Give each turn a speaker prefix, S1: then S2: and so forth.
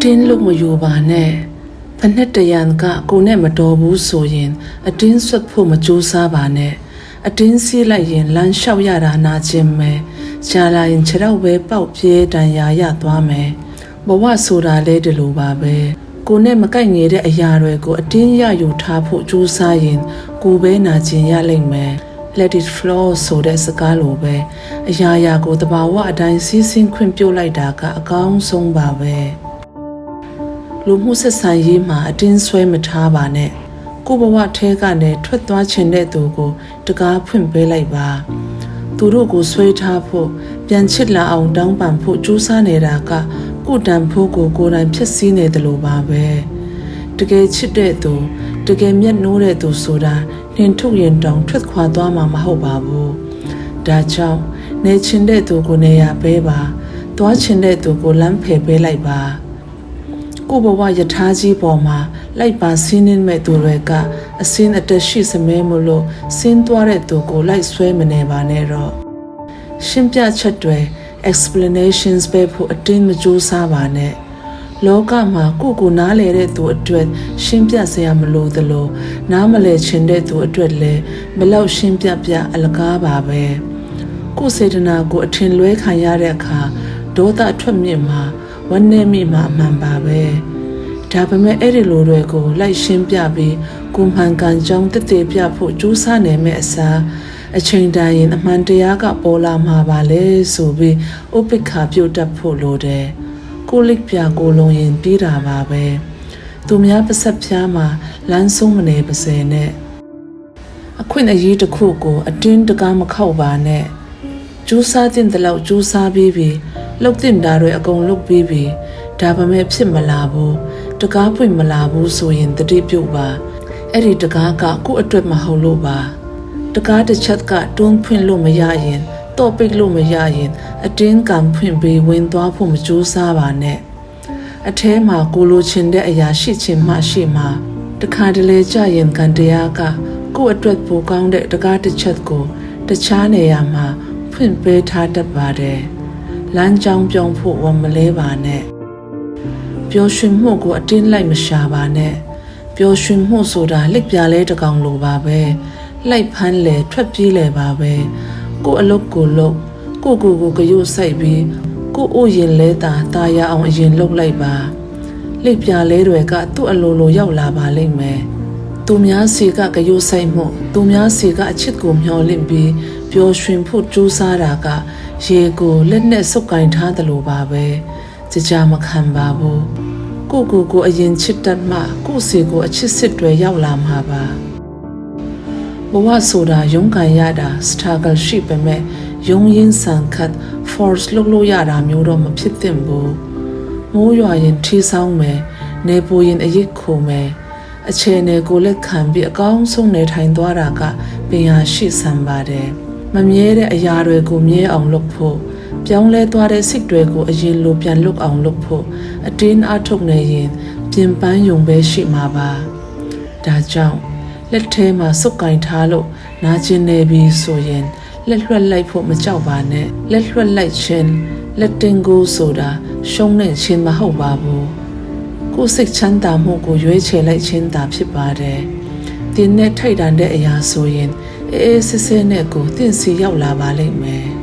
S1: တင်းလို့မယူပါနဲ့ဖက်နဲ့တရံကကိုနဲ့မတော်ဘူးဆိုရင်အတင်းဆွတ်ဖို့မကြိုးစားပါနဲ့အတင်းစီးလိုက်ရင်လမ်းလျှောက်ရတာနာကျင်မယ်ရှားလာရင်ခြေတော့ပဲပေါက်ပြေးတန်ရာရသွားမယ်ဘဝဆိုတာလဲဒီလိုပါပဲကိုနဲ့မကိုက်ငယ်တဲ့အရာတွေကိုအတင်းရယူထားဖို့ကြိုးစားရင်ကိုပဲနာကျင်ရလိမ့်မယ်Let it flow ဆိုတဲ့စကားလိုပဲအရာရာကိုတဘာဝအတိုင်းစီးဆင်းခွင့်ပြုလိုက်တာကအကောင်းဆုံးပါပဲလူမှုဆက်ဆံရေးမှာအတင်းဆွဲမထားပါနဲ့ကိုဘဝထဲကနေထွက်သွားခြင်းတဲ့သူကိုတကားဖွင့်ပေးလိုက်ပါသူတို့ကိုဆွဲထားဖို့ပြန်ချစ်လာအောင်တောင်းပန်ဖို့ကြိုးစားနေတာကကိုတန်ဖို့ကိုယ်တိုင်ဖြစ်စည်းနေတယ်လို့ပါပဲတကယ်ချစ်တဲ့သူတကယ်မျက်နှိုးတဲ့သူဆိုတာနှင်ထုတ်ရင်တောင်ထွက်ခွာသွားမှာမဟုတ်ပါဘူးဒါကြောင့်နေချင်တဲ့သူကိုနေရာပေးပါသွားချင်တဲ့သူကိုလမ်းဖယ်ပေးလိုက်ပါကိုဘဝယထာကြီးပေါ်မှာလိုက်ပါဆင်းနေမဲ့သူတွေကအစင်းအတက်ရှိစမဲမလို့ဆင်းသွားတဲ့သူကိုလိုက်ဆွဲမနေပါနဲ့တော့ရှင်းပြချက်တွေ explanations ပဲဖို့အတင်းမကြိုးစားပါနဲ့လောကမှာကိုနားလဲတဲ့သူအတွက်ရှင်းပြစရာမလိုသလိုနားမလဲချင်တဲ့သူအတွက်လည်းဘလောက်ရှင်းပြအလကားပါပဲကိုစေတနာကိုအထင်လွဲခံရတဲ့အခါဒေါသထွက်မြင့်မှာဝမ်းနည်းမိမှာအမှန်ပါပဲဒါပေမဲ့အဲ့ဒီလိုတွေကိုလိုက်ရှင်းပြပြီးကိုမှန်ကန်ကြောင်းတည်ပြဖို့ကြိုးစားနေမဲ့အစားအချိန်တန်ရင်အမှန်တရားကပေါ်လာမှာပါလေဆိုပြီးဥပိ္ပခာပြုတ်တတ်ဖို့လိုတယ်ကိုလိပ်ပြကိုလုံးရင်ပြီးတာပါပဲသူများပါဆက်ဖြားမှာလမ်းဆုံးမနေပါစေနဲ့အခွင့်အရေးတစ်ခုကိုအတင်းတကားမခောက်ပါနဲ့ကြိုးစားတဲ့လောက်ကြိုးစားပြီးလှုပ်တင်တာတွေအကုန်လုပ်ပြီးဒါပေမဲ့ဖြစ်မလာဘူးတကားဖွင့်မလာဘူးဆိုရင်တတိပြုတ်ပါအဲ့ဒီတကားကကို့အတွက်မဟုတ်လို့ပါတကားတစ်ချက်ကတွန်းဖွင့်လို့မရရင်တော့ပိတ်လို့မရရင်အတင်းကံဖွင့်ပြီးဝင်သွားဖို့မကြိုးစားပါနဲ့အထဲမှာကိုလိုချင်တဲ့အရာရှိချင်မှရှိမှာတခါတလေကြရင်ကံတရားကကို့အတွက်ပိုကောင်းတဲ့တကားတစ်ချက်ကိုတခြားနေရာမှာဖွင့်ပေးထားတတ်ပါတယ်လမ်းကြောင်းပြောင်းဖို့ဝမလဲပါနဲ့ပျော်ရွှင်မှုကိုအတင်းလိုက်မရှာပါနဲ့ပျော်ရွှင်မှုဆိုတာလက်ပြလဲတကောင်လိုပါပဲလိုက်ဖမ်းလေထွက်ပြေးလေပါပဲကိုအလုပ်ကိုလုပ်ကိုကရုစိုက်ပြီးကိုအိုရင်လဲတာရအောင်အရင်လုပ်လိုက်ပါလက်ပြလဲတွေကသူ့အလိုလိုရောက်လာပါလိမ့်မယ်သူများစီကကရုစိုက်မှုသူများစီကအချစ်ကိုမျှော်လင့်ပြီးပျော်ရွှင်ဖို့ကြိုးစားတာကရေကိုလက်နဲ့စုပ်ကင်ထားတယ်လို့ပါပဲကြမခံပါဘူးကိုအရင်ချစ်တတ်မှကိုစီကိုအချစ်စစ်တွေရောက်လာမှာပါဘဝဆိုတာရုန်းကန်ရတာ struggle ရှိပေမဲ့ရုန်းရင်းဆန်ခတ် force လုပ်လို့ရတာမျိုးတော့မဖြစ်သင့်ဘူးမိုးရွာရင်ထီးဆောင်မယ်နေပူရင်အရစ်ခိုမယ်အခြေအနေကိုလက်ခံပြီးအကောင်းဆုံးနေထိုင်သွားတာကပညာရှိဆန်ပါတယ်မမြဲတဲ့အရာတွေကိုမြဲအောင်လုပ်ဖို့ပြောင်းလဲသွားတဲ့စိတ်တွေကိုအရင်လိုပြန်လုပ်အောင်လုပ်ဖို့အတင်းအားထုတ်နေရင်ပြင်ပန်းယုံပဲရှိမှာပါဒါကြောင့်လက်ထဲမှာစုပ်ကင်ထားလို့နာကျင်နေပြီဆိုရင်လက်လွှတ်လိုက်ဖို့မကြောက်ပါနဲ့လက်လွှတ်လိုက်ခြင်းလက်တင်ကိုဆိုတာရှုံးနေခြင်းမဟုတ်ပါဘူးကိုယ်စိတ်ချမ်းသာမှုကိုရွေးချယ်လိုက်ခြင်းသာဖြစ်ပါတယ်တင်းနဲ့ထိုက်တန်တဲ့အရာဆိုရင်အေးဆေးဆေးနဲ့ကိုတင့်စီရောက်လာပါလိမ့်မယ်